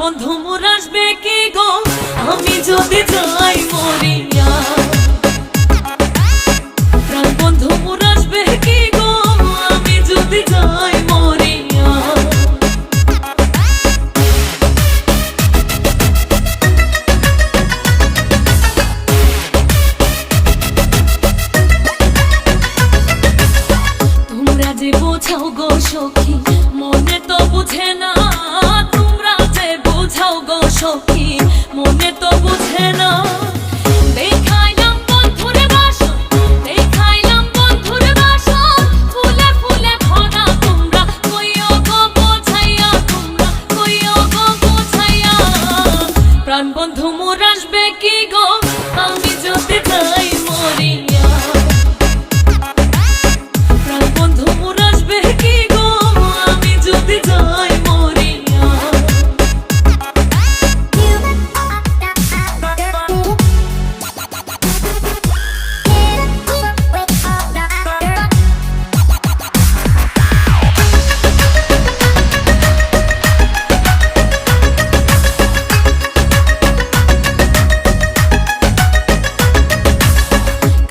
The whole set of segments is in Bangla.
বন্ধু মোর আসবে কি গো আমি যদি যাই মরিয়া। প্রাণ বন্ধু মোর আসবে কি গো আমি যদি যাই মরিয়া। তোমরা যে বোঝাও গো সখী মনে তো বুঝে না, তোমরা যে বোঝাও গো সখী মনে তো বুঝে না। দেখাইলাম বন্ধুর বাসন, দেখাইলাম বন্ধুর বাসন, ফুলে ফুলে ভরা তোমরা কইও গো বোঝাইয়া, তোমরা কইও গো বোঝাইয়া। প্রাণ বন্ধু মোর আসবে কি গো আমি যদি যাই মরিয়া। প্রাণ বন্ধু মোর আসবে কি গো আমি যদি যাই মরিয়া।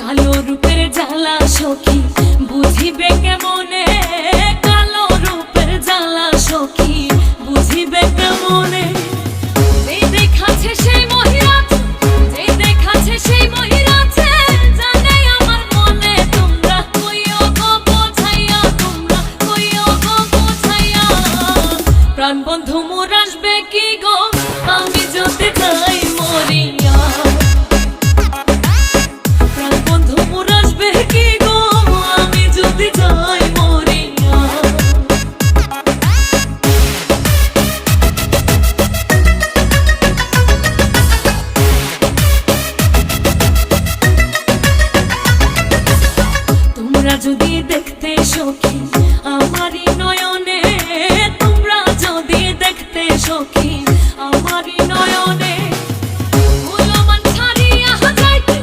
কালো রূপের জ্বালা সখী বুঝিবে কেমনে, কালো রূপের জ্বালা সখী বুঝিবে কেমনে। যে দেখাচ্ছে সেই মহিলাছে, যে দেখাচ্ছে সেই মহিলাছে, জানে আমার মনে তোমরা কইও গো বোঝাইয়া, তোমরা কইও গো বোঝাইয়া। প্রাণ বন্ধু মোর আসবে কি গো আমি যদি যাই মরিয়া। প্রাণ বন্ধু মোর আসবে কি গো আমি যদি যাই মরিয়া। তোমরা যদি দেখতে সখী আমারই নয়নে, তোমরা যদি দেখতে সখী আমারই নয়নে, ফুলমান ছাড়িয়া যাইতে,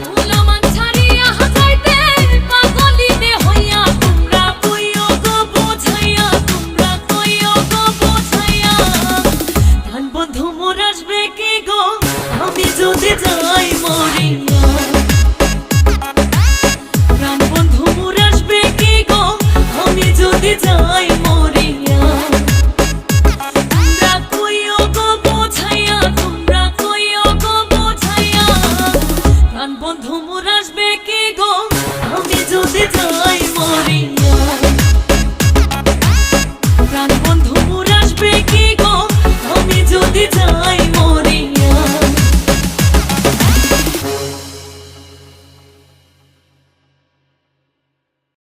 ফুলমান ছাড়িয়া যাইতে, পাগলিনে হইয়া তোমরা কইও গো বোঝাইয়া, তোমরা কইও গো বোঝাইয়া। প্রাণ বন্ধু মোর আসবে কি গো আমি যদি যাই মরিয়া। প্রাণ বন্ধু মোর আসবে কি গো আমি যদি যাই